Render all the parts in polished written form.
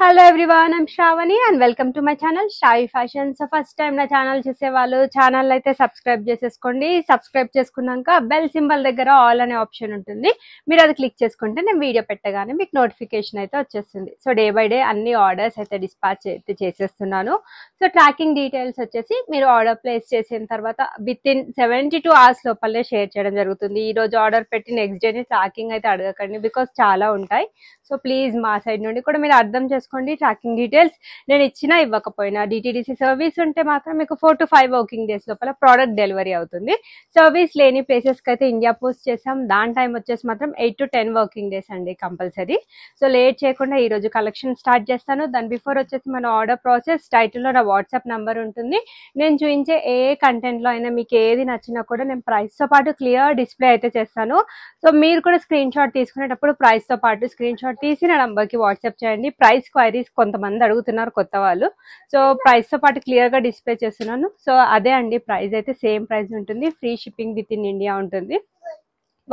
Hello everyone, I'm Shravani and welcome to my channel Shayi fashion. So first time నా channel చూసే వాళ్ళు channel అయితే subscribe చేసేసుకోండి. సబ్స్క్రైబ్ చేసుకున్నాక బెల్ సింబల్ దగ్గర ఆల్ అనే ఆప్షన్ ఉంటుంది. మీరు అది క్లిక్ చేసుకుంటే నేను వీడియో పెట్టగానే మీకు నోటిఫికేషన్ అయితే వచ్చేస్తుంది. సో డే బై డే అన్ని ఆర్డర్స్ అయితే డిస్పాచ్ అయితే చేసేస్తున్నాను. సో ట్రాకింగ్ డీటెయిల్స్ వచ్చేసి మీరు ఆర్డర్ ప్లేస్ చేసిన తర్వాత విత్ ఇన్ 72 hours లోపలే షేర్ చేయడం జరుగుతుంది. ఈ రోజు ఆర్డర్ పెట్టి నెక్స్ట్ డేని ట్రాకింగ్ అయితే అడగకండి, బికాస్ చాలా ఉంటాయి. సో ప్లీజ్ మా సైడ్ నుండి కూడా మీరు అర్థం చేసుకోండి. ట్రాకింగ్ డీటెయిల్స్ నేను ఇచ్చినా ఇవ్వకపోయినా డిటీడీసీ సర్వీస్ ఉంటే మాత్రం మీకు 4 to 5 వర్కింగ్ డేస్ లోపల ప్రోడక్ట్ డెలివరీ అవుతుంది. సర్వీస్ లేని ప్లేసెస్కి అయితే ఇండియా పోస్ట్ చేసాం. దాని టైం వచ్చేసి మాత్రం 8 to 10 వర్కింగ్ డేస్ అండి కంపల్సరీ. సో లేట్ చేయకుండా ఈ రోజు కలెక్షన్ స్టార్ట్ చేస్తాను. దాని బిఫోర్ వచ్చేసి మన ఆర్డర్ ప్రాసెస్ టైటిల్లో నా వాట్సాప్ నంబర్ ఉంటుంది. నేను చూపించే ఏ కంటెంట్లో అయినా మీకు ఏది నచ్చినా కూడా నేను ప్రైస్తో పాటు క్లియర్ డిస్ప్లే అయితే చేస్తాను. సో మీరు కూడా స్క్రీన్ షాట్ తీసుకునేటప్పుడు ప్రైస్తో పాటు స్క్రీన్ షాట్ తీసి నా నంబర్కి వాట్సాప్ చేయండి. ప్రైస్ క్వైరీస్ కొంతమంది అడుగుతున్నారు కొత్త వాళ్ళు. సో ప్రైస్తో పాటు క్లియర్గా డిస్ప్లే చేస్తున్నాను. సో అదే అండి, ప్రైస్ అయితే సేమ్ ప్రైస్ ఉంటుంది. Free shipping with in India ఉంటుంది.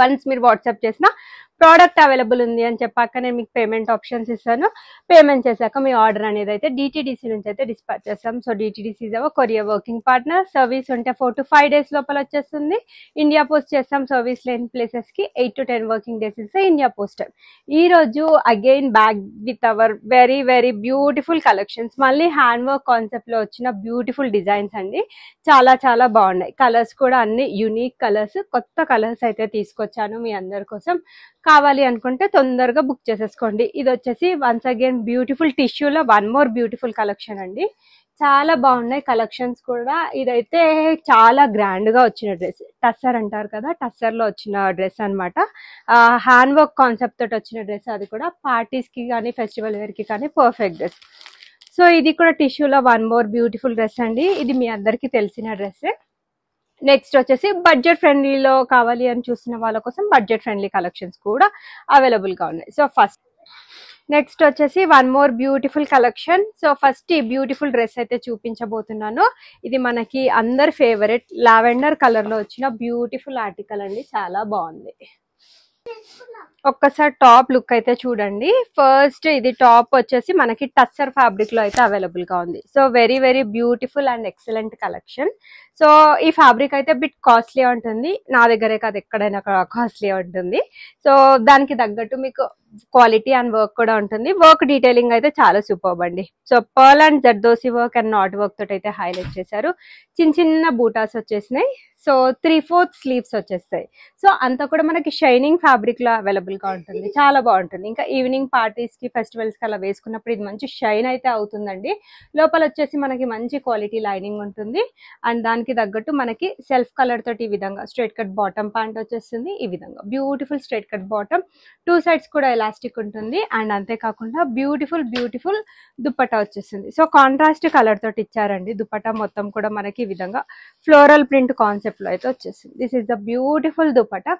వన్స్ మీరు వాట్సాప్ చేసిన ప్రోడక్ట్ అవైలబుల్ ఉంది అని చెప్పాక నేను మీకు పేమెంట్ ఆప్షన్స్ ఇస్తాను. పేమెంట్ చేశాక మీ ఆర్డర్ అనేది అయితే డిటీడీసీ నుంచి అయితే డిస్పాచ్ చేస్తాం. So DTDC is our courier working partner. Service ఉంటే 4 to 5 days లోపల వచ్చేస్తుంది. ఇండియా పోస్ట్ చేస్తాం. సర్వీస్ లేని ప్లేసెస్కి 8 to 10 వర్కింగ్ డేస్ ఇస్తే ఇండియా పోస్ట్. ఈ రోజు again back with our very very beautiful collections. మళ్ళీ హ్యాండ్ వర్క్ కాన్సెప్ట్ లో వచ్చిన బ్యూటిఫుల్ డిజైన్స్ అండి. చాలా చాలా బాగున్నాయి. కలర్స్ కూడా అన్ని యూనిక్ కలర్స్, కొత్త కలర్స్ అయితే తీసుకొచ్చాను మీ అందరి కోసం. కావాలి అనుకుంటే తొందరగా బుక్ చేసేసుకోండి. ఇది వచ్చేసి వన్స్ అగైన్ బ్యూటిఫుల్ టిష్యూలో వన్ మోర్ బ్యూటిఫుల్ కలెక్షన్ అండి. చాలా బాగున్నాయి కలెక్షన్స్ కూడా. ఇదైతే చాలా గ్రాండ్ గా వచ్చిన డ్రెస్, టస్సర్ అంటారు కదా, టస్సర్ లో వచ్చిన డ్రెస్ అనమాట. హ్యాండ్ వర్క్ కాన్సెప్ట్ తోటి వచ్చిన డ్రెస్. అది కూడా పార్టీస్ కి కానీ ఫెస్టివల్ వేర్ కి కానీ పర్ఫెక్ట్ డ్రెస్. సో ఇది కూడా టిష్యూలో వన్ మోర్ బ్యూటిఫుల్ డ్రెస్ అండి. ఇది మీ అందరికీ తెలిసిన డ్రెస్సే. నెక్స్ట్ వచ్చేసి బడ్జెట్ ఫ్రెండ్లీలో కావాలి అని చూసిన వాళ్ళ కోసం బడ్జెట్ ఫ్రెండ్లీ కలెక్షన్స్ కూడా అవైలబుల్ గా ఉన్నాయి. సో ఫస్ట్ నెక్స్ట్ వచ్చేసి one more beautiful collection. So first ఈ బ్యూటిఫుల్ డ్రెస్ అయితే చూపించబోతున్నాను. ఇది మనకి అందరి ఫేవరెట్ లావెండర్ కలర్ లో వచ్చిన బ్యూటిఫుల్ ఆర్టికల్ అండి. చాలా బాగుంది. ఒక్కసారి టాప్ లుక్ అయితే చూడండి. ఫస్ట్ ఇది టాప్ వచ్చేసి మనకి టస్సర్ ఫ్యాబ్రిక్ లో అయితే అవైలబుల్ గా ఉంది. So very very beautiful and excellent collection. So ఈ ఫ్యాబ్రిక్ అయితే బిట్ కాస్ట్లీ ఉంటుంది. నా దగ్గరే కాదు, ఎక్కడైనా కాస్ట్లీ ఉంటుంది. సో దానికి తగ్గట్టు మీకు క్వాలిటీ అండ్ వర్క్ కూడా ఉంటుంది. వర్క్ డీటెయిలింగ్ అయితే చాలా సూపర్బ్ అండి. So pearl and zardosi work and knot work తోటి అయితే హైలైట్ చేశారు. చిన్న చిన్న బూటాస్ వచ్చేసినాయి. సో 3/4 స్లీవ్స్ వచ్చేస్తాయి. సో అంతా కూడా మనకి షైనింగ్ ఫ్యాబ్రిక్ లో అవైలబుల్ గా ఉంటుంది. చాలా బాగుంటుంది. ఇంకా ఈవినింగ్ పార్టీస్ కి ఫెస్టివల్స్ కి అలా వేసుకున్నప్పుడు ఇది మంచి షైన్ అయితే అవుతుందండి. లోపల వచ్చేసి మనకి మంచి క్వాలిటీ లైనింగ్ ఉంటుంది. అండ్ దానికి తగ్గట్టు మనకి సెల్ఫ్ కలర్ తోటి ఈ విధంగా స్ట్రైట్ కట్ బాటమ్ ప్యాంట్ వచ్చేస్తుంది. ఈ విధంగా beautiful straight cut bottom, 2 sides కూడా ఎలాస్టిక్ ఉంటుంది. అండ్ అంతేకాకుండా బ్యూటిఫుల్ బ్యూటిఫుల్ దుపట్టా వచ్చేస్తుంది. సో కాంట్రాస్ట్ కలర్ తోటి ఇచ్చారండి. దుపట్టా మొత్తం కూడా మనకి ఈ విధంగా ఫ్లోరల్ ప్రింట్ కాన్సెప్ట్ లో అయితే వచ్చేసింది. This is the beautiful dupatta.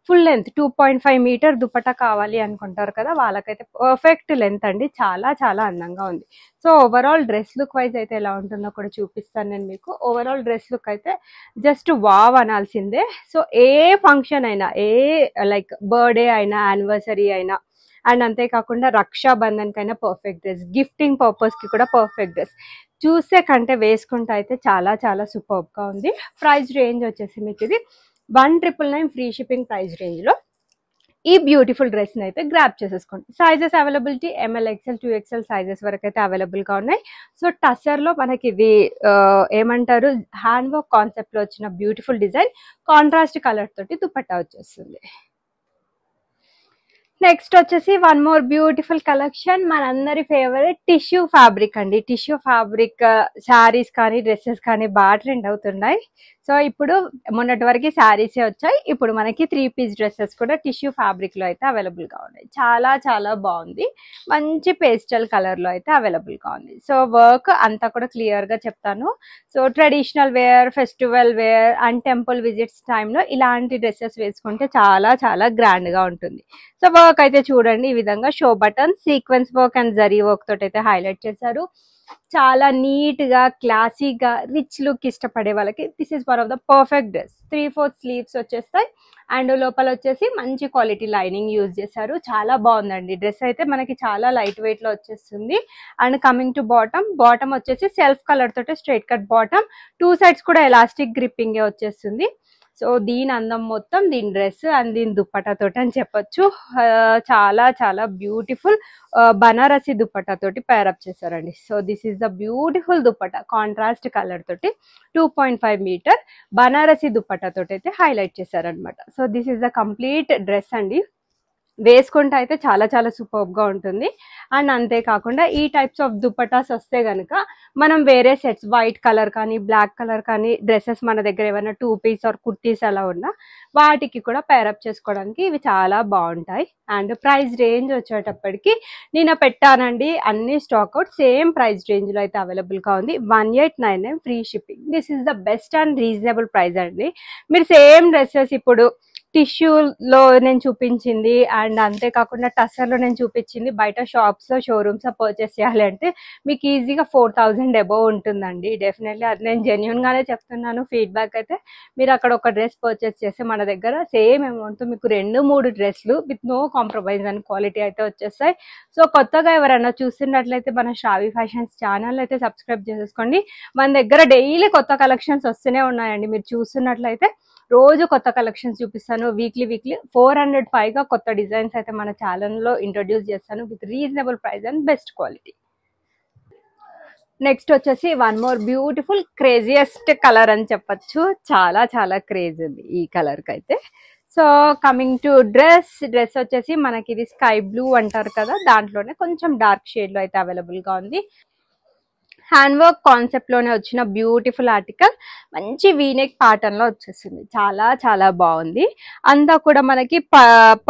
Full length 2.5 metre dupatta కావాలి అనుకుంటారు కదా, వాళ్ళకైతే పర్ఫెక్ట్ లెంత్ అండి. చాలా చాలా అందంగా ఉంది. So overall dress look wise అయితే ఎలా ఉంటుందో కూడా చూపిస్తాను నేను మీకు. ఓవరాల్ డ్రెస్ లుక్ అయితే జస్ట్ వావ్ అనాల్సిందే. సో ఏ ఫంక్షన్ అయినా, ఏ లైక్ బర్త్డే అయినా, యానివర్సరీ అయినా, అండ్ అంతేకాకుండా రక్షాబంధన్ కైనా పర్ఫెక్ట్ డ్రెస్, గిఫ్టింగ్ పర్పస్ కి కూడా పర్ఫెక్ట్ డ్రెస్. చూసే కంటే వేసుకుంటే అయితే చాలా చాలా సూపర్బ్ గా ఉంది. ప్రైస్ రేంజ్ వచ్చేసి మీకు ఇది 1,999 ఫ్రీ షిప్పింగ్ ప్రైస్ రేంజ్ లో ఈ బ్యూటిఫుల్ డ్రెస్ ని అయితే గ్రాప్ చేసేసుకోండి. Sizes availability ML, XL, 2XL sizes వరకు అయితే అవైలబుల్ గా ఉన్నాయి. సో టస్సర్ లో మనకి ఇది ఏమంటారు, హ్యాండ్ వర్క్ కాన్సెప్ట్ లో వచ్చిన బ్యూటిఫుల్ డిజైన్, కాంట్రాస్ట్ కలర్ తోటి దుపట్టా వచ్చేస్తుంది. నెక్స్ట్ వచ్చేసి వన్ మోర్ బ్యూటిఫుల్ కలెక్షన్, మనందరి ఫేవరెట్ టిష్యూ ఫ్యాబ్రిక్ అండి. టిష్యూ ఫ్యాబ్రిక్ శారీస్ కానీ డ్రెస్సెస్ కానీ బాగా ట్రెండ్ అవుతున్నాయి. సో ఇప్పుడు మొన్నటి వరకు శారీసే వచ్చాయి. ఇప్పుడు మనకి 3 piece డ్రెస్సెస్ కూడా టిష్యూ ఫ్యాబ్రిక్ లో అయితే అవైలబుల్ గా ఉన్నాయి. చాలా చాలా బాగుంది. మంచి పేస్టల్ కలర్ లో అయితే అవైలబుల్ గా ఉంది. సో వర్క్ అంతా కూడా క్లియర్ గా చెప్తాను. So traditional wear, festival wear and temple visits టైంలో ఇలాంటి డ్రెస్సెస్ వేసుకుంటే చాలా చాలా గ్రాండ్ గా ఉంటుంది. సో వర్క్ వర్క్ అయితే చూడండి ఈ విధంగా show button sequence work and zari work తోటి అయితే హైలైట్ చేశారు. చాలా నీట్ గా క్లాసీగా రిచ్ లుక్ ఇష్టపడే వాళ్ళకి this is one of the perfect dress. 3/4 sleeves వచ్చేస్తాయి అండ్ లోపల వచ్చేసి మంచి క్వాలిటీ లైనింగ్ యూజ్ చేశారు. చాలా బాగుందండి డ్రెస్ అయితే మనకి చాలా లైట్ వెయిట్ లో వచ్చేస్తుంది. అండ్ కమింగ్ టు బాటమ్ వచ్చేసి సెల్ఫ్ కలర్ తోటి స్ట్రైట్ కట్ బాటమ్, 2 సైడ్స్ కూడా ఎలాస్టిక్ గ్రిప్పింగ్ వచ్చేస్తుంది. సో దీని అందం మొత్తం దీని డ్రెస్ అండ్ దీని దుప్పటా తోటి అని చెప్పొచ్చు. చాలా చాలా బ్యూటిఫుల్ బనారసి దుప్పటా తోటి పేరప్ చేశారండి. So this is the beautiful dupatta contrast colour తోటి 2.5 మీటర్ బనారసి దుప్పటా తోటి అయితే హైలైట్ చేశారనమాట. So this is the complete dress అండి. వేసుకుంటే అయితే చాలా చాలా సూపర్బ్ గా ఉంటుంది. అండ్ అంతేకాకుండా ఈ టైప్స్ ఆఫ్ దుపటాస్ వస్తే గనుక మనం వేరే సెట్స్ వైట్ కలర్ కానీ బ్లాక్ కలర్ కానీ డ్రెస్సెస్ మన దగ్గర ఏమైనా 2 పీస్ ఆర్ కుర్తీస్ అలా ఉన్నా వాటికి కూడా పేరప్ చేసుకోవడానికి ఇవి చాలా బాగుంటాయి. అండ్ ప్రైస్ రేంజ్ వచ్చేటప్పటికి నేను పెట్టానండి అన్ని stock out same price range లో అయితే అవైలబుల్ గా ఉంది. 1899 free shipping. This is the best and reasonable price అండి. మీరు సేమ్ డ్రెస్సెస్ ఇప్పుడు టిష్యూలో నేను చూపించింది అండ్ అంతేకాకుండా టస్సర్లో నేను చూపించింది బయట షాప్స్లో షోరూమ్స్ పర్చేస్ చేయాలి అంటే మీకు ఈజీగా 4000 అబోవ్ ఉంటుందండి. డెఫినెట్లీ అది నేను జెన్యున్గానే చెప్తున్నాను. ఫీడ్బ్యాక్ అయితే మీరు అక్కడ ఒక డ్రెస్ పర్చేస్ చేస్తే మన దగ్గర సేమ్ అమౌంట్ మీకు 2-3 డ్రెస్లు with no compromise and quality అయితే వచ్చేస్తాయి. సో కొత్తగా ఎవరైనా చూస్తున్నట్లయితే మన శ్రావి ఫ్యాషన్స్ ఛానల్ అయితే సబ్స్క్రైబ్ చేసేసుకోండి. మన దగ్గర డైలీ కొత్త కలెక్షన్స్ వస్తూనే ఉన్నాయండి. మీరు చూస్తున్నట్లయితే రోజు కొత్త కలెక్షన్స్ చూపిస్తాను. వీక్లీ 400 పైగా కొత్త డిజైన్స్ అయితే మన ఛానల్లో ఇంట్రొడ్యూస్ చేస్తాను with reasonable price and best quality. Next వచ్చేసి one more beautiful craziest colour అని చెప్పచ్చు. చాలా చాలా క్రేజ్ ఉంది ఈ కలర్ కి అయితే. సో కమింగ్ టు డ్రెస్ వచ్చేసి మనకి ఇది స్కై బ్లూ అంటారు కదా, దాంట్లోనే కొంచెం డార్క్ షేడ్ లో అయితే అవైలబుల్ గా ఉంది. హ్యాండ్ వర్క్ కాన్సెప్ట్ లోనే వచ్చిన బ్యూటిఫుల్ ఆర్టికల్, మంచి వీనెక్ ప్యాటర్న్ లో వచ్చేసింది. చాలా చాలా బాగుంది. అంతా కూడా మనకి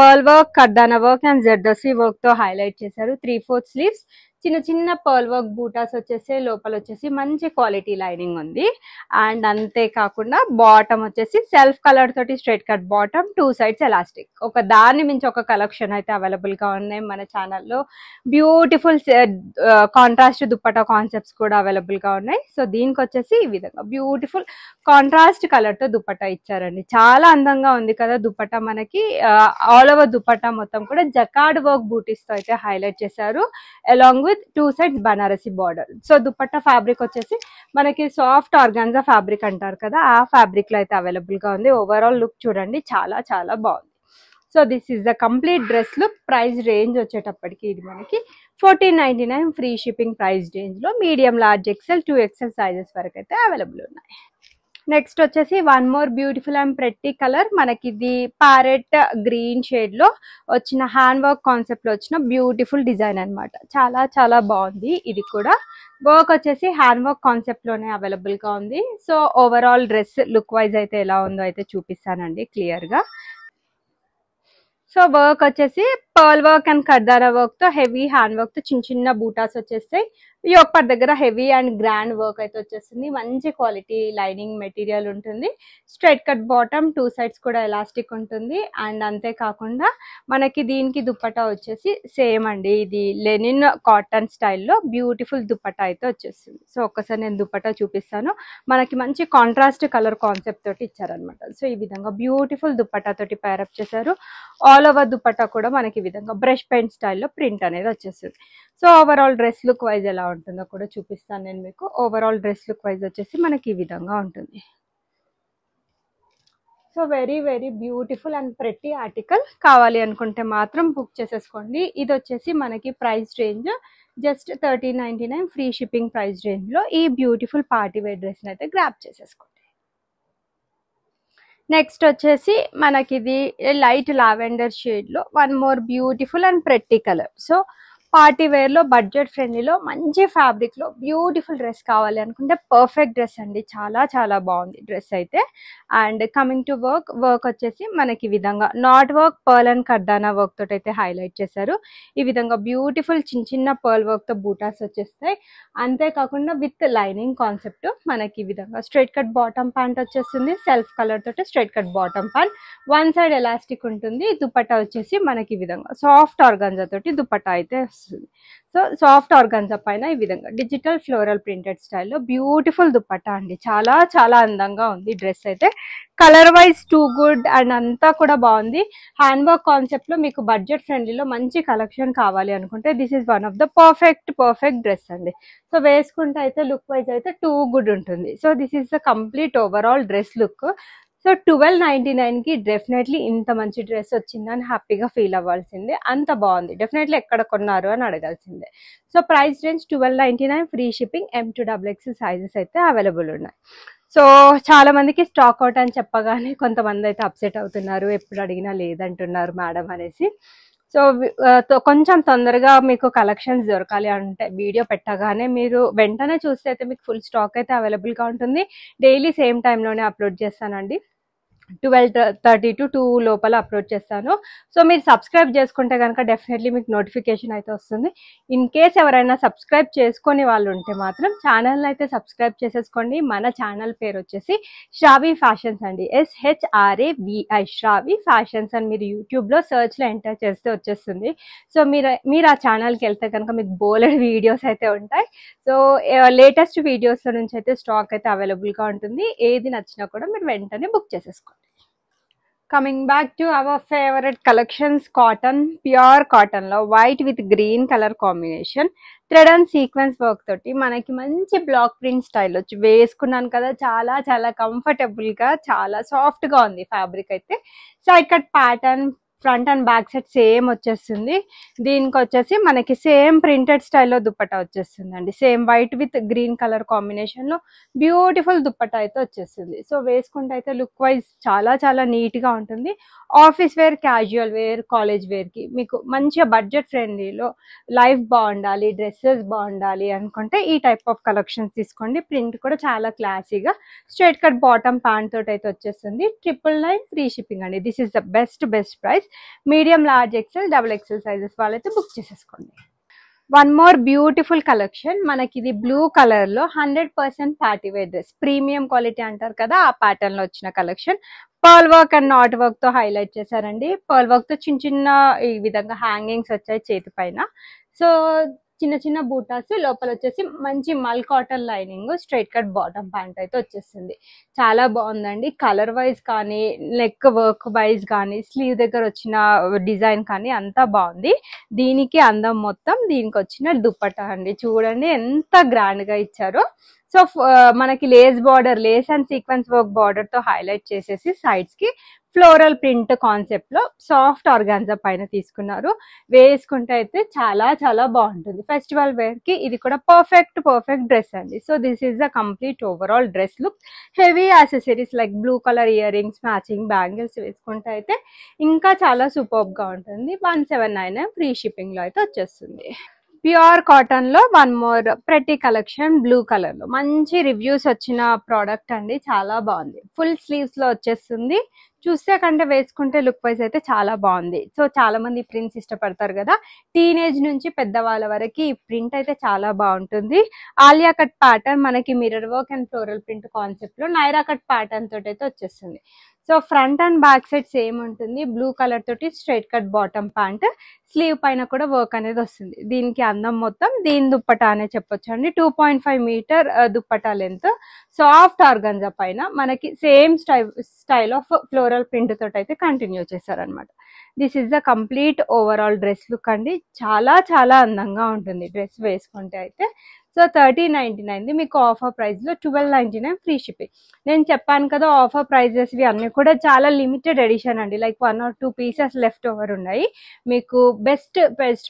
pearl work, kardana work and zardosi work తో హైలైట్ చేశారు. 3/4 స్లీవ్స్, చిన్న చిన్న పర్ల్ వర్క్ బూటాస్ వచ్చేసి లోపల వచ్చేసి మంచి క్వాలిటీ లైనింగ్ ఉంది. అండ్ అంతేకాకుండా బాటమ్ వచ్చేసి సెల్ఫ్ కలర్ తోటి straight cut bottom, 2 sides elastic. ఒక దాన్ని మించి ఒక కలెక్షన్ అయితే అవైలబుల్ గా ఉన్నాయి మన ఛానల్లో. బ్యూటిఫుల్ కాంట్రాస్ట్ దుప్పటా కాన్సెప్ట్స్ కూడా అవైలబుల్ గా ఉన్నాయి. సో దీనికి వచ్చేసి ఈ విధంగా బ్యూటిఫుల్ కాంట్రాస్ట్ కలర్ తో దుప్పటా ఇచ్చారండి. చాలా అందంగా ఉంది కదా దుప్పటా. మనకి ఆల్ ఓవర్ దుప్పటా మొత్తం కూడా జకార్డ్ వర్క్ బూటీస్ తో అయితే హైలైట్ చేశారు along with 2 sides Banarasi border. So dupatta fabric వచ్చేసి మనకి సాఫ్ట్ ఆర్గాన్జా ఫ్యాబ్రిక్ అంటారు కదా, ఆ ఫ్యాబ్రిక్ లో అయితే అవైలబుల్ గా ఉంది. ఓవరాల్ లుక్ చూడండి, చాలా చాలా బాగుంది. So this is the complete dress look. Price range వచ్చేటప్పటికి ఇది మనకి 1499 ఫ్రీ షిప్పింగ్ ప్రైస్ రేంజ్ లో medium, large, XL, 2XL sizes వరకు అయితే అవైలబుల్ ఉన్నాయి. నెక్స్ట్ వచ్చేసి one more beautiful and pretty colour. మనకి ఇది ప్యారెట్ గ్రీన్ షేడ్ లో వచ్చిన హ్యాండ్ వర్క్ కాన్సెప్ట్ లో వచ్చిన బ్యూటిఫుల్ డిజైన్ అనమాట. చాలా చాలా బాగుంది. ఇది కూడా వర్క్ వచ్చేసి హ్యాండ్ వర్క్ కాన్సెప్ట్ లోనే అవైలబుల్ గా ఉంది. So overall dress look wise అయితే ఎలా ఉందో అయితే చూపిస్తానండి క్లియర్ గా. సో వర్క్ వచ్చేసి pearl work and kardana work తో హెవీ హ్యాండ్ వర్క్ తో చిన్న చిన్న బూటాస్ వచ్చేస్తాయి. యోక్ పార్ట్ దగ్గర హెవీ అండ్ గ్రాండ్ వర్క్ అయితే వచ్చేస్తుంది. మంచి క్వాలిటీ లైనింగ్ మెటీరియల్ ఉంటుంది. స్ట్రైట్ కట్ బాటమ్, 2 సైడ్స్ కూడా ఎలాస్టిక్ ఉంటుంది. అండ్ అంతేకాకుండా మనకి దీనికి దుప్పటా వచ్చేసి సేమ్ అండి, ఇది లెనిన్ కాటన్ స్టైల్లో బ్యూటిఫుల్ దుప్పటా అయితే వచ్చేస్తుంది. సో ఒక్కసారి నేను దుప్పటా చూపిస్తాను. మనకి మంచి కాంట్రాస్ట్ కలర్ కాన్సెప్ట్ తోటి ఇచ్చారనమాట. సో ఈ విధంగా బ్యూటిఫుల్ దుప్పటా తోటి పేరప్ చేశారు. ఆల్ ఓవర్ దుప్పటా కూడా మనకి ఈ విధంగా బ్రష్ పెయింట్ స్టైల్లో ప్రింట్ అనేది వచ్చేస్తుంది. So overall dress look wise ఎలా ఉంటుందో కూడా చూపిస్తాను నేను మీకు. ఓవరాల్ డ్రెస్ లుక్ వైజ్ వచ్చేసి మనకి ఈ విధంగా ఉంటుంది. So very very beautiful and pretty article. కావాలి అనుకుంటే మాత్రం బుక్ చేసేసుకోండి. ఇది వచ్చేసి మనకి price range just 1399 free shipping price range లో ఈ బ్యూటిఫుల్ పార్టీ వేర్ డ్రెస్ అయితే గ్రాప్ చేసేసుకోండి. నెక్స్ట్ వచ్చేసి మనకి ఇది లైట్ లావెండర్ షేడ్ లో one more beautiful and pretty colour. So party wear లో బడ్జెట్ ఫ్రెండ్లీలో మంచి ఫ్యాబ్రిక్ లో బ్యూటిఫుల్ డ్రెస్ కావాలి అనుకుంటే పర్ఫెక్ట్ డ్రెస్ అండి. చాలా చాలా బాగుంది డ్రెస్ అయితే. అండ్ కమింగ్ టు వర్క్ వచ్చేసి మనకి ఈ విధంగా knot work pearl and kardana work తోటి అయితే హైలైట్ చేశారు. ఈ విధంగా బ్యూటిఫుల్ చిన్న చిన్న పర్ల్ వర్క్ తో బూటాస్ వచ్చేస్తాయి. అంతేకాకుండా విత్ లైనింగ్ కాన్సెప్ట్ మనకి ఈ విధంగా స్ట్రైట్ కట్ బాటమ్ ప్యాంట్ వచ్చేస్తుంది. సెల్ఫ్ కలర్ తోటి straight cut bottom pant, one side elastic ఉంటుంది. దుపట్టా వచ్చేసి మనకి ఈ విధంగా సాఫ్ట్ ఆర్గాన్జా తోటి దుపట్టా అయితే వస్తుంది. సో సాఫ్ట్ ఆర్గాన్జా పైన ఈ విధంగా డిజిటల్ ఫ్లోరల్ ప్రింటెడ్ స్టైల్లో బ్యూటిఫుల్ దుపట్టా అండి. చాలా చాలా అందంగా ఉంది డ్రెస్ అయితే. Colour wise too good and అంతా కూడా బాగుంది. హ్యాండ్ వర్క్ కాన్సెప్ట్ లో మీకు బడ్జెట్ ఫ్రెండ్లీలో మంచి కలెక్షన్ కావాలి అనుకుంటే this is one of the perfect dress అండి. సో వేసుకుంటే అయితే లుక్ వైజ్ అయితే టూ గుడ్ ఉంటుంది. So this is the complete overall dress look. So 1299 కి డెఫినెట్లీ ఇంత మంచి డ్రెస్ వచ్చిందని హ్యాపీగా ఫీల్ అవ్వాల్సిందే. అంత బాగుంది. డెఫినెట్లీ ఎక్కడ కొన్నారు అని అడగాల్సిందే. So price range 1299, free shipping, M2XX sizes అయితే అవైలబుల్ ఉన్నాయి. సో చాలా మందికి స్టాక్ అవుట్ అని చెప్పగానే కొంతమంది అయితే అప్సెట్ అవుతున్నారు, ఎప్పుడు అడిగినా లేదంటున్నారు మేడం అనేసి. సో కొంచెం తొందరగా మీకు కలెక్షన్స్ దొరకాలి అంటే వీడియో పెట్టగానే మీరు వెంటనే చూస్తే అయితే మీకు ఫుల్ స్టాక్ అయితే అవైలబుల్గా ఉంటుంది. డైలీ సేమ్ టైంలోనే అప్లోడ్ చేస్తానండి. 12:30 to 2 లోపల అప్లోడ్ చేస్తాను. సో మీరు సబ్స్క్రైబ్ చేసుకుంటే కనుక డెఫినెట్లీ మీకు నోటిఫికేషన్ అయితే వస్తుంది. ఇన్ కేస్ ఎవరైనా సబ్స్క్రైబ్ చేసుకొని వాళ్ళు ఉంటే మాత్రం ఛానల్ అయితే సబ్స్క్రైబ్ చేసేసుకోండి. మన ఛానల్ పేరు వచ్చేసి శ్రావి ఫ్యాషన్స్ అండి. SHRAVI శ్రావి ఫ్యాషన్స్ అని మీరు యూట్యూబ్లో సర్చ్లో ఎంటర్ చేస్తే వచ్చేస్తుంది. సో మీరు ఆ ఛానల్కి వెళ్తే కనుక మీకు బోలెడ్ వీడియోస్ అయితే ఉంటాయి. సో లేటెస్ట్ వీడియోస్ నుంచి అయితే స్టాక్ అయితే అవైలబుల్గా ఉంటుంది. ఏది నచ్చినా కూడా మీరు వెంటనే బుక్ చేసేసుకోండి. Coming back to our favourite collections, cotton, pure cotton లో white with green colour combination, thread and sequence work తోటి మనకి మంచి బ్లాక్ ప్రింట్ స్టైల్ వచ్చి వేసుకున్నాను కదా. చాలా చాలా కంఫర్టబుల్ గా, చాలా సాఫ్ట్ గా ఉంది ఫ్యాబ్రిక్ అయితే. Side cut pattern, front and back set same వచ్చేస్తుంది. దీనికి వచ్చేసి మనకి సేమ్ ప్రింటెడ్ స్టైల్లో దుపట్టా వచ్చేస్తుంది అండి. Same white with green colour combination లో బ్యూటిఫుల్ దుపట్టా అయితే వచ్చేస్తుంది. సో వేసుకుంటే అయితే లుక్ వైజ్ చాలా చాలా నీట్ గా ఉంటుంది. Office wear, casual wear, college wear కి మీకు మంచిగా బడ్జెట్ ఫ్రెండ్లీలో లైఫ్ బాగుండాలి, డ్రెస్సెస్ బాగుండాలి అనుకుంటే ఈ టైప్ ఆఫ్ కలెక్షన్స్ తీసుకోండి. ప్రింట్ కూడా చాలా క్లాసీగా స్ట్రైట్ కట్ బాటమ్ ప్యాంట్ తోటి అయితే వచ్చేస్తుంది. 999 ఫ్రీ షిప్పింగ్ అండి. This is the best price. Medium, large, XL, XXL sizes వాళ్ళైతే బుక్ చేసేసుకోండి. One more beautiful collection. మనకి ఇది బ్లూ కలర్ లో 100% party wear dress, premium quality అంటారు కదా, ఆ ప్యాటర్న్ లో వచ్చిన collection. Pearl work and knot work తో హైలైట్ చేశారండి. పర్ల్ వర్క్ తో చిన్న చిన్న ఈ విధంగా హ్యాంగింగ్స్ వచ్చాయి చేతి పైన. సో చిన్న చిన్న బూటాస్, లోపల వచ్చేసి మంచి మల్ cotton lining, straight cut bottom pant అయితే వచ్చేస్తుంది. చాలా బాగుందండి. కలర్ వైజ్ కానీ, నెక్ వర్క్ వైజ్ కానీ, స్లీవ్ దగ్గర వచ్చిన డిజైన్ కానీ అంతా బాగుంది. దీనికి అందం మొత్తం దీనికి వచ్చిన దుపట్టా అండి. చూడండి ఎంత గ్రాండ్ గా ఇచ్చారో. సో మనకి Lay's and sequence work border తో హైలైట్ చేసేసి సైడ్స్ కి ఫ్లోరల్ ప్రింట్ కాన్సెప్ట్ లో సాఫ్ట్ ఆర్గాన్జా పైన తీసుకున్నారు. వేసుకుంటే అయితే చాలా చాలా బాగుంటుంది. ఫెస్టివల్ వేర్ కి ఇది కూడా పర్ఫెక్ట్ డ్రెస్ అండి. So this is the complete overall dress look. Heavy accessories like blue colour ear rings, matching bangles వేసుకుంటే అయితే ఇంకా చాలా సూపర్బ్ గా ఉంటుంది. 179 ఫ్రీ షిప్పింగ్ లో అయితే వచ్చేస్తుంది. ప్యూర్ కాటన్ లో one more pretty collection, blue colour లో మంచి రివ్యూస్ వచ్చిన ప్రోడక్ట్ అండి. చాలా బాగుంది. ఫుల్ స్లీవ్స్ లో వచ్చేస్తుంది. చూస్తే కంటే వేసుకుంటే లుక్ వైజ్ అయితే చాలా బాగుంది. సో చాలా మంది ప్రింట్స్ ఇష్టపడతారు కదా, టీనేజ్ నుంచి పెద్దవాళ్ళ వరకు ఈ ప్రింట్ అయితే చాలా బాగుంటుంది. ఆలియా కట్ ప్యాటర్న్ మనకి mirror work and floral print concept లో నైరా కట్ ప్యాటర్న్ తోటి అయితే వచ్చేస్తుంది. So front and back side same ఉంటుంది. బ్లూ కలర్ తోటి straight cut bottom pant, sleeve పైన కూడా వర్క్ అనేది వస్తుంది. దీనికి అందం మొత్తం దీని దుప్పటా అనే చెప్పొచ్చు అండి. 2.5 metre dupatta length, soft organza పైన మనకి same style of floral print తోటి అయితే కంటిన్యూ చేశారనమాట. This is the complete overall dress look అండి. చాలా చాలా అందంగా ఉంటుంది డ్రెస్ వేసుకుంటే అయితే. సో 1399 మీకు ఆఫర్ ప్రైస్లో 1299 ఫ్రీ షిప్పింగ్. నేను చెప్పాను కదా ఆఫర్ ప్రైజెస్వి అన్నీ కూడా చాలా లిమిటెడ్ ఎడిషన్ అండి, like 1 or 2 pieces left over ఉన్నాయి, మీకు బెస్ట్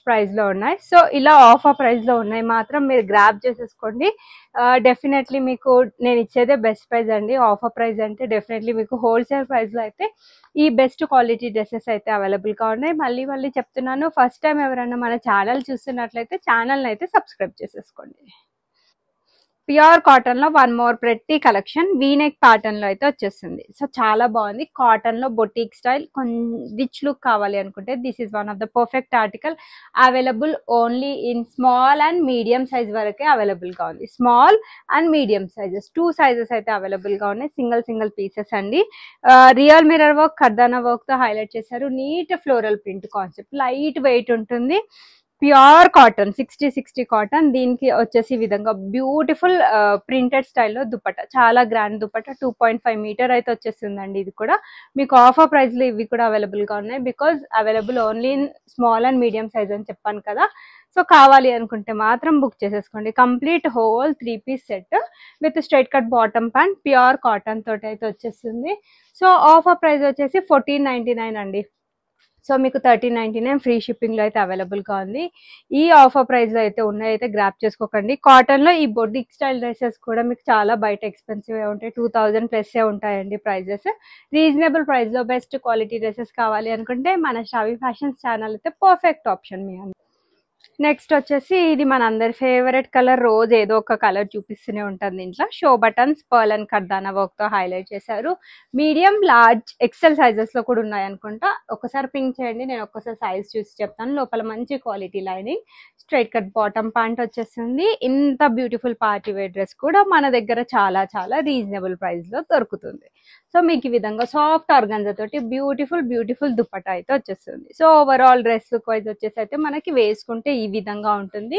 ప్రైస్లో ఉన్నాయి. సో ఇలా ఆఫర్ ప్రైస్లో ఉన్నాయి మాత్రం మీరు గ్రాబ్ చేసేసుకోండి. డెఫినెట్లీ మీకు నేను ఇచ్చేదే బెస్ట్ ప్రైస్ అండి. ఆఫర్ ప్రైస్ అంటే డెఫినెట్లీ మీకు హోల్సేల్ ప్రైస్లో అయితే ఈ బెస్ట్ క్వాలిటీ డ్రెస్సెస్ అయితే అవైలబుల్గా ఉన్నాయి. మళ్ళీ మళ్ళీ చెప్తున్నాను, ఫస్ట్ టైం ఎవరైనా మన ఛానల్ చూస్తున్నట్లయితే ఛానల్ని అయితే సబ్స్క్రైబ్ చేసేసుకోండి. ప్యూర్ కాటన్ లో one more pretty collection V neck pattern లో అయితే వచ్చేస్తుంది. సో చాలా బాగుంది, కాటన్ లో బొటిక్ స్టైల్ రిచ్ లుక్ కావాలి అనుకుంటే this is one of the perfect article. Available only in small and medium size వరకే అవైలబుల్ గా ఉంది. Small and medium sizes 2 sizes అయితే అవైలబుల్ గా ఉన్నాయి. సింగిల్ పీసెస్ అండి. Real mirror work, kardana work తో హైలైట్ చేశారు. Neat floral print concept, light weight ఉంటుంది. Pure cotton 60 cotton. దీనికి వచ్చేసి ఈ విధంగా బ్యూటిఫుల్ ప్రింటెడ్ స్టైల్లో దుపట్టా, చాలా గ్రాండ్ దుపట్టా. 2.5 మీటర్ అయితే వచ్చేస్తుందండి. ఇది కూడా మీకు ఆఫర్ ప్రైస్ లో ఇవి కూడా అవైలబుల్ గా ఉన్నాయి, because available only in small and medium size అని చెప్పాను కదా. సో కావాలి అనుకుంటే మాత్రం బుక్ చేసేసుకోండి. Complete whole 3 piece set with straight cut bottom pant, pure cotton తోటి అయితే వచ్చేస్తుంది. సో ఆఫర్ ప్రైస్ వచ్చేసి 1499 అండి. సో మీకు 1399 ఫ్రీ షిప్పింగ్ లో అయితే అవైలబుల్ గా ఉంది. ఈ ఆఫర్ ప్రైస్ లో అయితే ఉన్నాయి, అయితే గ్రాప్ చేసుకోకండి. కాటన్ లో ఈ బొటిక్ స్టైల్ డ్రెస్సెస్ కూడా మీకు చాలా బయట ఎక్స్పెన్సివ్ ఉంటాయి, 2000 ప్లస్ ఉంటాయండి ప్రైజెస్. రీజనబుల్ ప్రైస్ లో బెస్ట్ క్వాలిటీ డ్రెస్సెస్ కావాలి అనుకుంటే మన శ్రావి ఫ్యాషన్స్ ఛానల్ అయితే పర్ఫెక్ట్ ఆప్షన్ మీ అందరికి. నెక్స్ట్ వచ్చేసి ఇది మన అందరి ఫేవరెట్ కలర్, రోజు ఏదో ఒక కలర్ చూపిస్తూనే ఉంటుంది ఇంట్లో. Show buttons pearl and kardana work తో హైలైట్ చేశారు. మీడియం, లార్జ్, ఎక్సెల్ సైజెస్ లో కూడా ఉన్నాయి అనుకుంటా. ఒకసారి పింక్ చేయండి, నేను ఒక్కసారి సైజ్ చూసి చెప్తాను. లోపల మంచి quality lining, straight cut bottom pant వచ్చేస్తుంది. ఇంత బ్యూటిఫుల్ పార్టీ వేర్ డ్రెస్ కూడా మన దగ్గర చాలా చాలా రీజనబుల్ ప్రైస్ లో దొరుకుతుంది. సో మీకు ఈ విధంగా సాఫ్ట్ ఆర్గాన్జా తోటి బ్యూటిఫుల్ దుపట్టా అయితే వచ్చేస్తుంది. So overall dress look wise వచ్చేసి అయితే మనకి వేసుకుంటే ఈ విధంగా ఉంటుంది.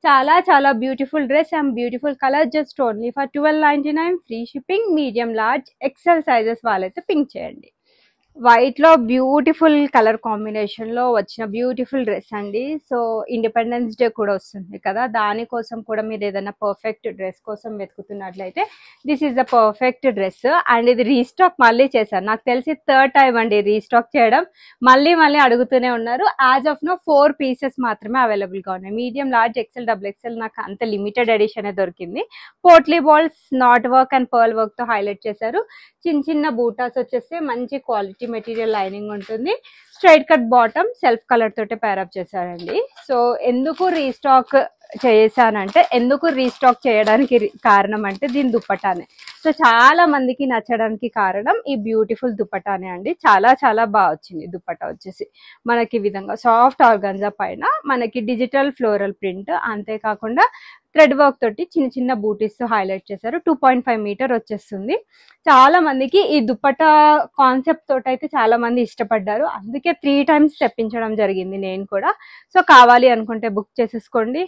చాలా చాలా beautiful dress and beautiful colour. Just only for 1299 free shipping. Medium, large, XL sizes వాళ్ళైతే పింక్ చేయండి. వైట్ లో బ్యూటిఫుల్ కలర్ కాంబినేషన్ లో వచ్చిన బ్యూటిఫుల్ డ్రెస్ అండి. సో ఇండిపెండెన్స్ డే కూడా వస్తుంది కదా, దానికోసం కూడా మీరు ఏదైనా పర్ఫెక్ట్ డ్రెస్ కోసం వెతుకుతున్నట్లయితే this is the perfect dress. And ఇది రీస్టాక్ మళ్ళీ చేశారు, నాకు తెలిసి 3rd టైం అండి రీస్టాక్ చేయడం. మళ్ళీ అడుగుతూనే ఉన్నారు. యాజ్ ఆఫ్ నో 4 పీసెస్ మాత్రమే అవైలబుల్ గా ఉన్నాయి. Medium, large, XL, double XL నాకు అంత లిమిటెడ్ ఎడిషన్ దొరికింది. Potli balls, knot work and pearl work తో హైలైట్ చేశారు. చిన్న బూటాస్ వచ్చేస్తే మంచి క్వాలిటీ మెటీరియల్ లైనింగ్ ఉంటుంది. Straight cut bottom self colour తోటే పేరప్ చేశారండి. సో ఎందుకు రీస్టాక్ చేయడానికి కారణం అంటే దీని దుపట్టానే. సో చాలా మందికి నచ్చడానికి కారణం ఈ బ్యూటిఫుల్ దుపట్టానే అండి. చాలా చాలా బాగా వచ్చింది దుపట్టా. వచ్చేసి మనకి ఈ విధంగా సాఫ్ట్ ఆర్గాన్జా పైన మనకి డిజిటల్ ఫ్లోరల్ ప్రింట్, అంతేకాకుండా థ్రెడ్ వర్క్ తోటి చిన్న బూటీస్ తో హైలైట్ చేశారు. 2.5 మీటర్ వచ్చేస్తుంది. చాలా మందికి ఈ దుపట్టా కాన్సెప్ట్ తోటి అయితే చాలా మంది ఇష్టపడ్డారు, అందుకే 3 టైమ్స్ తెప్పించడం జరిగింది నేను కూడా. సో కావాలి అనుకుంటే బుక్ చేసేసుకోండి.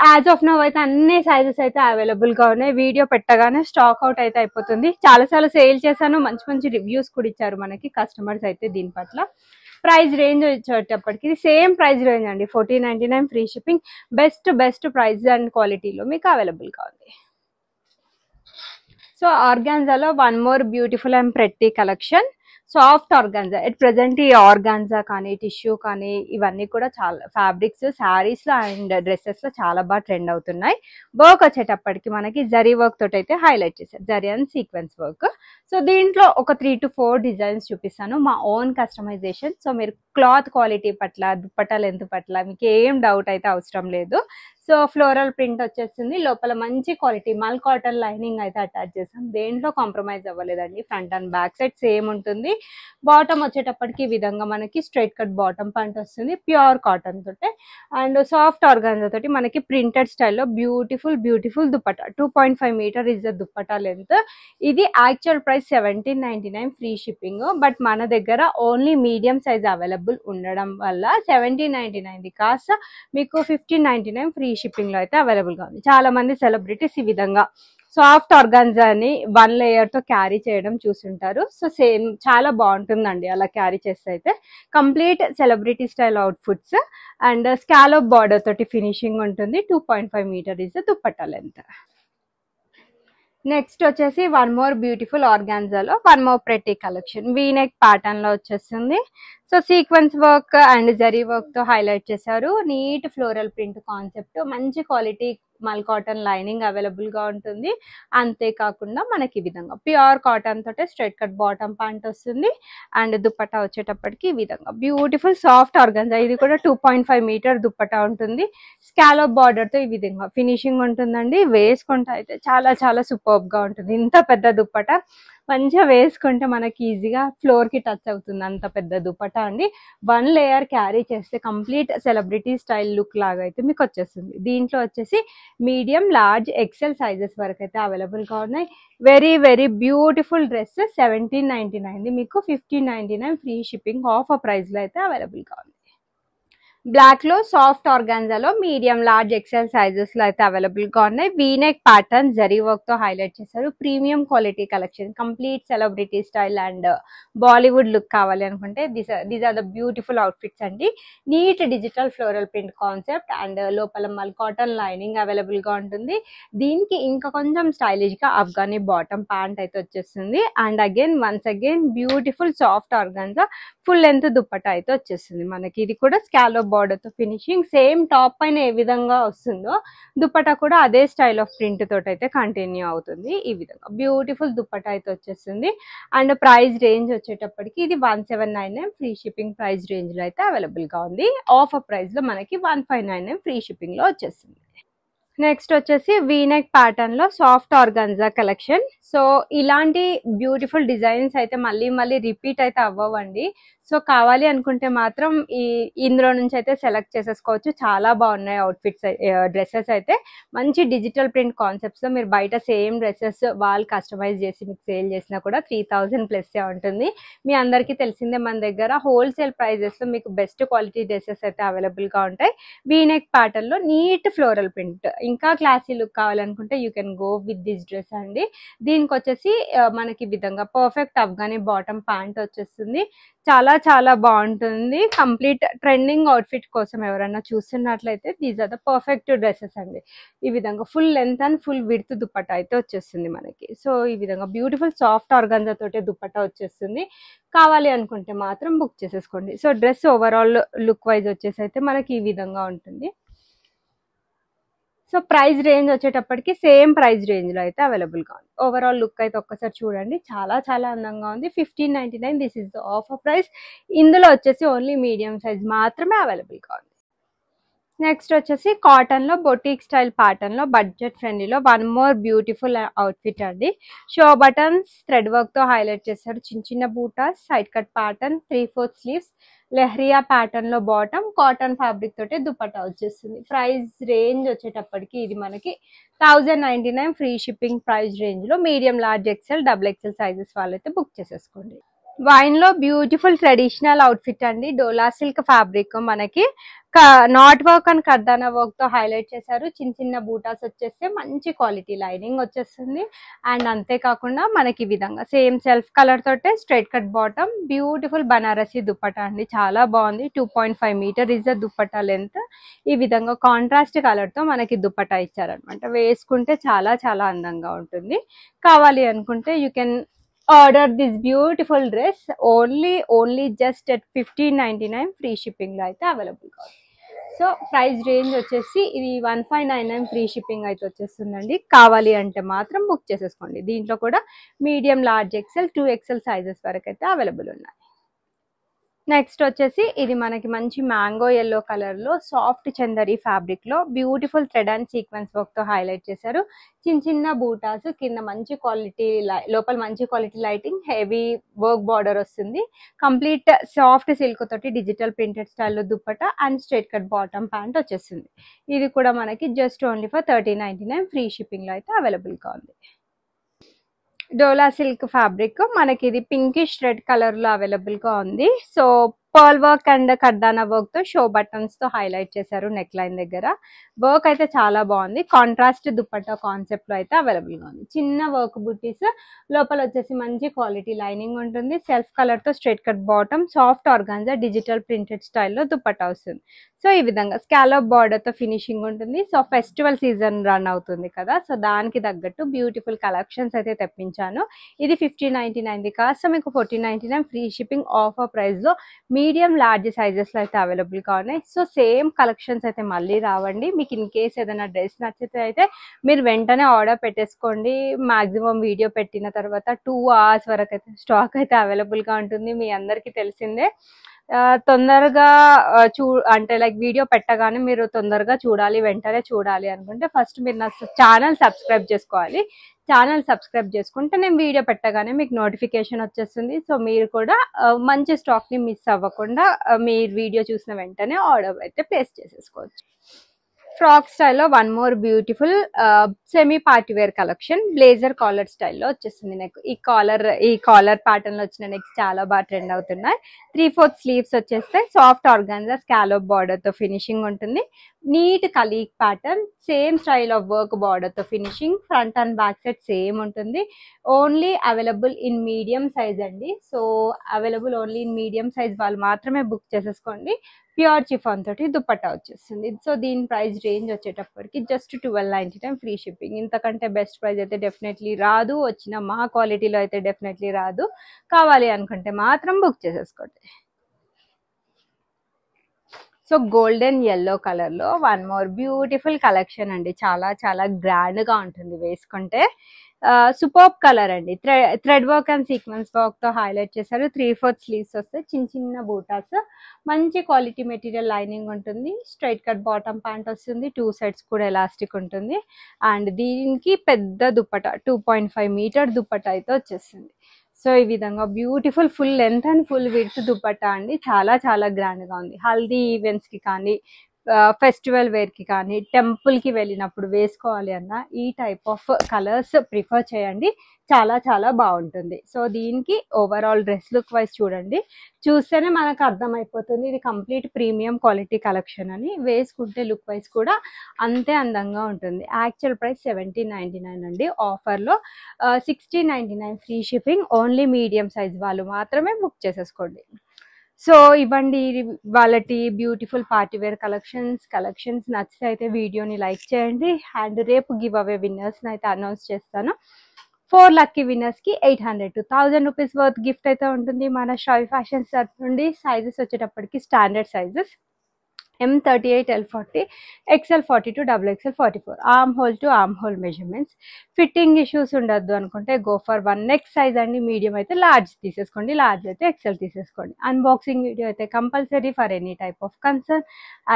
యాజ్ ఆఫ్ నౌ అయితే అన్ని సైజెస్ అయితే అవైలబుల్ గా ఉన్నాయి. వీడియో పెట్టగానే స్టాక్ అవుట్ అయితే అయిపోతుంది. చాలా సేల్ చేశాను, మంచి రివ్యూస్ కూడా ఇచ్చారు మనకి కస్టమర్స్ అయితే దీని పట్ల. ప్రైస్ రేంజ్ వచ్చేటప్పటికి ఇది సేమ్ ప్రైస్ రేంజ్ అండి, 1499 free shipping. Best price and క్వాలిటీలో మీకు అవైలబుల్ గా ఉంది. సో ఆర్గాన్జాలో one more beautiful and pretty collection, soft organza. At present ఈ ఆర్గాన్జా కానీ, టిష్యూ కానీ, ఇవన్నీ కూడా చాలా ఫ్యాబ్రిక్స్ శారీస్ లో అండ్ డ్రెస్సెస్ లో చాలా బాగా ట్రెండ్ అవుతున్నాయి. వర్క్ వచ్చేటప్పటికి మనకి జరీ వర్క్ తోటి అయితే హైలైట్ చేశారు, zari and sequence work. So దీంట్లో ఒక 3 to 4 డిజైన్స్ చూపిస్తాను, మా ఓన్ కస్టమైజేషన్. సో మీరు క్లాత్ క్వాలిటీ పట్ల, దుపట్టా లెంత్ పట్ల మీకు ఏం డౌట్ అయితే అవసరం లేదు. సో ఫ్లోరల్ ప్రింట్ వచ్చేస్తుంది, లోపల మంచి క్వాలిటీ మల్ కాటన్ లైనింగ్ అయితే అటాచ్ చేసాం. దేంట్లో కాంప్రమైజ్ అవ్వలేదండి. Front and back side same ఉంటుంది. బాటమ్ వచ్చేటప్పటికి ఈ విధంగా మనకి స్ట్రైట్ కట్ బాటమ్ ప్యాంట్ వస్తుంది, ప్యూర్ కాటన్ తోటే అండ్ సాఫ్ట్ ఆర్గాన్జా తోటి మనకి ప్రింటెడ్ స్టైల్లో beautiful dupatta. 2.5 metre is the dupatta length. ఇది actual price 1799 free shipping, but మన దగ్గర ఓన్లీ మీడియం సైజ్ అవైలబుల్ ఉండడం వల్ల 1799 కాస్త మీకు 1599 ఫ్రీ షిప్పింగ్ లో అయితే అవైలబుల్ గా ఉంది. చాలా మంది సెలబ్రిటీస్ ఈ విధంగా సాఫ్ట్ ఆర్గాన్జాని 1 లేయర్ తో క్యారీ చేయడం చూసుంటారు. సో సేమ్ చాలా బాగుంటుందండి అలా క్యారీ చేస్తే అయితే. Complete celebrity style outfits and scallop border తోటి ఫినిషింగ్ ఉంటుంది. 2.5 metre is dupatta length. Next వచ్చేసి వన్ మోర్ బ్యూటిఫుల్ ఆర్గాన్జాలో one more pretty collection V neck pattern లో వచ్చేస్తుంది. So sequence work and zari work తో హైలైట్ చేశారు. నీట్ ఫ్లోరల్ ప్రింట్ కాన్సెప్ట్, మంచి quality mul cotton lining available గా ఉంటుంది. అంతేకాకుండా మనకి ఈ విధంగా ప్యూర్ కాటన్ తోటే స్ట్రైట్ కట్ బాటమ్ ప్యాంట్ వస్తుంది. అండ్ దుపట్టా వచ్చేటప్పటికి ఈ విధంగా బ్యూటిఫుల్ సాఫ్ట్ ఆర్గాన్జా, ఇది కూడా 2.5 మీటర్ దుపట్టా ఉంటుంది. స్కాలప్ బార్డర్ తో ఈ విధంగా ఫినిషింగ్ ఉంటుందండి. వేసుకుంటే అయితే చాలా చాలా సూపర్బ్ గా ఉంటుంది. ఇంత పెద్ద దుపట్టా మంచిగా వేసుకుంటే మనకి ఈజీగా ఫ్లోర్ కి టచ్ అవుతుంది, అంత పెద్ద దుపట్టా అండి. 1 లేయర్ క్యారీ చేస్తే కంప్లీట్ సెలబ్రిటీ స్టైల్ లుక్ లాగా అయితే మీకు వచ్చేస్తుంది. దీంట్లో వచ్చేసి మీడియం, లార్జ్, ఎక్సెల్ సైజెస్ వరకు అయితే అవైలబుల్ గా ఉన్నాయి. వెరీ వెరీ బ్యూటిఫుల్ డ్రెస్ 1799, మీకు 1599 ఫ్రీ షిప్పింగ్ ఆఫర్ ప్రైస్ లో అయితే అవైలబుల్ గా ఉంది. బ్లాక్ లో సాఫ్ట్ ఆర్గాన్జాలో మీడియం, లార్జ్, ఎక్సెల్ సైజెస్ లో అయితే అవైలబుల్ గా ఉన్నాయి. వీనెక్ ప్యాటర్న్ జరీ వర్క్ తో హైలైట్ చేశారు. Premium quality collection, complete celebrity style and Bollywood look కావాలి అనుకుంటే these are the beautiful outfits అండి. Neat digital floral print concept and లోపల మల్ కాటన్ లైనింగ్ అవైలబుల్ గా ఉంటుంది. దీనికి ఇంకా కొంచెం స్టైలిష్ గా అఫ్ఘానీ బాటమ్ ప్యాంట్ అయితే వచ్చేస్తుంది. And again once again beautiful soft organza full length dupatta అయితే వచ్చేస్తుంది మనకి. ఇది కూడా స్కాలప్ బార్డర్ తో ఫినిషింగ్, సేమ్ టాప్ పైన ఏ విధంగా వస్తుందో దుపట్టా కూడా అదే స్టైల్ ఆఫ్ ప్రింట్ తోటి అయితే కంటిన్యూ అవుతుంది. ఈ విధంగా బ్యూటిఫుల్ దుపట్టా అయితే వచ్చేస్తుంది. అండ్ ప్రైస్ రేంజ్ వచ్చేటప్పటికి ఇది 1799 ఫ్రీ షిప్పింగ్ ప్రైస్ రేంజ్ లో అయితే అవైలబుల్ గా ఉంది. ఆఫర్ ప్రైస్ లో మనకి 1599 ఫ్రీ షిప్పింగ్ లో వచ్చేస్తుంది. నెక్స్ట్ వచ్చేసి వీనెక్ ప్యాటర్న్ లో సాఫ్ట్ ఆర్గాన్జా కలెక్షన్. సో ఇలాంటి బ్యూటిఫుల్ డిజైన్స్ అయితే మళ్ళీ మళ్ళీ రిపీట్ అయితే అవ్వండి. సో కావాలి అనుకుంటే మాత్రం ఇందులో నుంచి అయితే సెలెక్ట్ చేసేసుకోవచ్చు. చాలా బాగున్నాయి అవుట్ఫిట్స్, డ్రెస్సెస్ అయితే మంచి డిజిటల్ ప్రింట్ కాన్సెప్ట్స్ లో మీరు బయట సేమ్ డ్రెస్సెస్ వాళ్ళు కస్టమైజ్ చేసి మీకు సేల్ చేసినా కూడా 3000 ప్లస్ ఉంటుంది. మీ అందరికీ తెలిసిందే మన దగ్గర హోల్సేల్ ప్రైజెస్ లో మీకు బెస్ట్ క్వాలిటీ డ్రెస్సెస్ అయితే అవైలబుల్ గా ఉంటాయి. వీనెక్ ప్యాటర్న్ లో నీట్ ఫ్లోరల్ ప్రింట్, ఇంకా క్లాసీ లుక్ కావాలనుకుంటే you can go with this dress అండి. దీనికి వచ్చేసి మనకి విధంగా పర్ఫెక్ట్ అఫ్ఘానీ బాటమ్ ప్యాంట్ వచ్చేస్తుంది. చాలా చాలా బాగుంటుంది. కంప్లీట్ ట్రెండింగ్ అవుట్ఫిట్ కోసం ఎవరైనా చూస్తున్నట్లయితే these are the perfect dresses అండి. ఈ విధంగా full length and full width dupatta అయితే వచ్చేస్తుంది మనకి. సో ఈ విధంగా బ్యూటిఫుల్ సాఫ్ట్ ఆర్గాన్జా తోటే దుపట్టా వచ్చేస్తుంది. కావాలి అనుకుంటే మాత్రం బుక్ చేసేసుకోండి. So dress overall look wise వచ్చేసి అయితే మనకి ఈ విధంగా ఉంటుంది. సో ప్రైస్ రేంజ్ వచ్చేటప్పటికి సేమ్ ప్రైస్ రేంజ్ లో అయితే అవైలబుల్ గా ఉంది. ఓవరాల్ లుక్ అయితే ఒక్కసారి చూడండి, చాలా చాలా అందంగా ఉంది. 1599 this is the offer price. ఇందులో వచ్చేసి ఓన్లీ మీడియం సైజ్ మాత్రమే అవైలబుల్ గా ఉంది. నెక్స్ట్ వచ్చేసి కాటన్ లో బొటిక్ స్టైల్ ప్యాటర్న్ లో బడ్జెట్ ఫ్రెండ్లీలో వన్ మోర్ బ్యూటిఫుల్ అవుట్ఫిట్ అండి. షో బటన్స్ థ్రెడ్ వర్క్ తో హైలైట్ చేశారు. చిన్న చిన్న butas, side cut pattern, 3/4 sleeves, leheriya pattern లో బాటమ్, కాటన్ ఫ్యాబ్రిక్ తోటి దుపట్టా వచ్చేస్తుంది. ప్రైస్ రేంజ్ వచ్చేటప్పటికి ఇది మనకి 1099 ఫ్రీ షిప్పింగ్ ప్రైస్ రేంజ్ లో medium, large, XL, double XL sizes వాళ్ళైతే బుక్ చేసేసుకోండి. వైన్ లో బ్యూటిఫుల్ ట్రెడిషనల్ అవుట్ఫిట్ అండి. డోలా సిల్క్ ఫ్యాబ్రిక్ మనకి not work and kardana work తో హైలైట్ చేశారు. చిన్న చిన్న బూటాస్ వచ్చేస్తే మంచి క్వాలిటీ లైనింగ్ వచ్చేస్తుంది. అండ్ అంతేకాకుండా మనకి ఈ విధంగా సేమ్ సెల్ఫ్ కలర్ తోటే straight cut bottom, beautiful Banarasi dupatta అండి. చాలా బాగుంది. 2.5 metre is the dupatta length. ఈ విధంగా కాంట్రాస్ట్ కలర్ తో మనకి దుపట్టా ఇచ్చారనమాట. వేసుకుంటే చాలా చాలా అందంగా ఉంటుంది. కావాలి అనుకుంటే you can order this beautiful dress only just at 1599 free shipping లో అయితే అవైలబుల్ గా ఉంది. సో ప్రైస్ రేంజ్ వచ్చేసి ఇది 1599 ఫ్రీ షిప్పింగ్ అయితే వచ్చేస్తుందండి. కావాలి అంటే మాత్రం బుక్ చేసేసుకోండి. దీంట్లో కూడా medium, large, XL, 2XL sizes వరకు అయితే అవైలబుల్ ఉన్నాయి. నెక్స్ట్ వచ్చేసి ఇది మనకి మంచి మ్యాంగో ఎల్లో కలర్ లో సాఫ్ట్ చందరి ఫ్యాబ్రిక్ లో beautiful thread and sequence work తో హైలైట్ చేశారు. చిన్న చిన్న బూటాస్, కింద మంచి క్వాలిటీ, లోపల మంచి quality lighting, heavy work border వస్తుంది. కంప్లీట్ సాఫ్ట్ సిల్క్ తోటి డిజిటల్ ప్రింటెడ్ స్టైల్లో dupatta and straight cut bottom pant వచ్చేస్తుంది. ఇది కూడా మనకి just only for 1399 free shipping లో అయితే అవైలబుల్ గా ఉంది. డోలా సిల్క్ ఫ్యాబ్రిక్ మనకి ఇది పింకిష్ రెడ్ కలర్ లో అవైలబుల్ గా ఉంది. So pearl work and kardana work తో షో బటన్స్ తో హైలైట్ చేశారు నెక్ లైన్ దగ్గర. వర్క్ అయితే చాలా బాగుంది. కాంట్రాస్ట్ దుపట్టా కాన్సెప్ట్ లో అయితే అవైలబుల్ గా ఉంది. చిన్న వర్క్ బుటీస్, లోపల వచ్చేసి మంచి క్వాలిటీ లైనింగ్ ఉంటుంది. సెల్ఫ్ కలర్ తో straight cut bottom, soft organza digital printed స్టైల్లో దుపట్టా వస్తుంది. సో ఈ విధంగా స్కాలప్ బార్డర్ తో ఫినిషింగ్ ఉంటుంది. సో ఫెస్టివల్ సీజన్ రన్ అవుతుంది కదా, సో దానికి తగ్గట్టు బ్యూటిఫుల్ కలెక్షన్స్ అయితే తెప్పించాను. ఇది 1599 కాస్ట్ మీకు 1499 ఫ్రీ షిప్పింగ్ ఆఫర్ ప్రైస్ లో మీడియం లార్జ్ సైజెస్ లో అయితే అవైలబుల్ గా ఉన్నాయి. సో సేమ్ కలెక్షన్స్ అయితే మళ్ళీ రావండి. మీకు ఇన్ కేస్ ఏదైనా డ్రెస్ నచ్చితే అయితే మీరు వెంటనే ఆర్డర్ పెట్టేసుకోండి. మాక్సిమం వీడియో పెట్టిన తర్వాత 2 hours వరకు అయితే స్టాక్ అయితే అవైలబుల్ గా ఉంటుంది. మీ అందరికీ తెలిసిందే. తొందరగా అంటే లైక్ వీడియో పెట్టగానే మీరు తొందరగా చూడాలి, వెంటనే చూడాలి అనుకుంటే ఫస్ట్ మీరు నా ఛానల్ సబ్స్క్రైబ్ చేసుకోవాలి. ఛానల్ సబ్స్క్రైబ్ చేసుకుంటే నేను వీడియో పెట్టగానే మీకు నోటిఫికేషన్ వచ్చేస్తుంది. సో మీరు కూడా మంచి స్టాక్ ని మిస్ అవ్వకుండా మీరు వీడియో చూసిన వెంటనే ఆర్డర్ అయితే ప్లేస్ చేసేసుకోవచ్చు. ఫ్రాక్ స్టైల్లో one more beautiful semi party wear collection. Blazer collar స్టైల్లో వచ్చేస్తుంది నెక్. ఈ కాలర్ ప్యాటర్న్ లో వచ్చిన నెక్స్ట్ చాలా బాగా ట్రెండ్ అవుతున్నాయి. 3/4 స్లీవ్స్ వచ్చేస్తే సాఫ్ట్ ఆర్గాన్జా స్కాలప్ బార్డర్ తో ఫినిషింగ్ ఉంటుంది. నీట్ కలీక్ pattern, same style of work border తో finishing. Front and back side same ఉంటుంది. Only available in medium size అండి. So available only in medium size వాళ్ళు మాత్రమే బుక్ చేసేసుకోండి. ప్యూర్ చిఫాన్ తోటి దుపట్టా వచ్చేస్తుంది. సో దీని ప్రైస్ రేంజ్ వచ్చేటప్పటికి జస్ట్ 1299 ఫ్రీ షిప్పింగ్. ఇంతకంటే బెస్ట్ ప్రైస్ అయితే డెఫినెట్లీ రాదు. వచ్చిన మా క్వాలిటీలో అయితే డెఫినెట్లీ రాదు. కావాలి అనుకుంటే మాత్రం బుక్ చేసేసుకోండి. సో గోల్డెన్ ఎల్లో కలర్ లో వన్ మోర్ బ్యూటిఫుల్ కలెక్షన్ అండి. చాలా చాలా గ్రాండ్ గా ఉంటుంది వేసుకుంటే. సూపర్బ్ కలర్ అండి. Thread work and sequence work తో హైలైట్ చేశారు. 3/4 స్లీవ్స్ వస్తాయి, చిన్న చిన్న బూటాస్, మంచి క్వాలిటీ మెటీరియల్ లైనింగ్ ఉంటుంది. స్ట్రైట్ కట్ బాటమ్ ప్యాంట్ వస్తుంది. 2 సైడ్స్ కూడా ఎలాస్టిక్ ఉంటుంది. అండ్ దీనికి పెద్ద దుపట్టా 2.5 మీటర్ దుపట్టా అయితే వచ్చేస్తుంది. సో ఈ విధంగా beautiful full length and full width dupatta అండి. చాలా చాలా గ్రాండ్ గా ఉంది. హల్దీ ఈవెంట్స్ కి కానీ, ఫెస్టివల్ వేర్ కి కానీ, టెంపుల్ కి వెళ్ళినప్పుడు వేసుకోవాలి అన్న ఈ టైప్ ఆఫ్ కలర్స్ ప్రిఫర్ చేయండి. చాలా చాలా బాగుంటుంది. సో దీనికి ఓవరాల్ డ్రెస్ లుక్ వైజ్ చూడండి, చూస్తేనే మనకు అర్థమైపోతుంది ఇది కంప్లీట్ ప్రీమియం క్వాలిటీ కలెక్షన్ అని. వేసుకుంటే లుక్ వైజ్ కూడా అంతే అందంగా ఉంటుంది. యాక్చువల్ ప్రైస్ 1799 అండి. ఆఫర్లో 1699 free shipping. Only medium size వాళ్ళు మాత్రమే బుక్ చేసేసుకోండి. సో ఇవ్వండి వాళ్ళటి బ్యూటిఫుల్ పార్టీవేర్ కలెక్షన్స్ నచ్చితే అయితే వీడియోని లైక్ చేయండి. అండ్ రేపు గివ్ అవే విన్నర్స్ అయితే అనౌన్స్ చేస్తాను. 4 లక్కీ విన్నర్స్ కి 800 to 1000 రూపీస్ వర్త్ గిఫ్ట్ అయితే ఉంటుంది మన షావి ఫ్యాషన్స్ తరఫు నుండి. సైజెస్ వచ్చేటప్పటికి standard sizes M38, L40, XL42, XXL 44, arm hole to arm hole measurements. Fitting issues ఉండద్దు అనుకుంటే గో ఫర్ 1 నెక్స్ట్ సైజ్ అండి. మీడియం అయితే లార్జ్ తీసేసుకోండి, లార్జ్ అయితే XL తీసేసుకోండి. అన్బాక్సింగ్ వీడియో అయితే compulsory for any type of concern,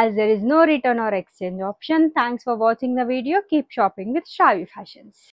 as there is no return or exchange option. Thanks for watching the video. Keep shopping with Shavi fashions.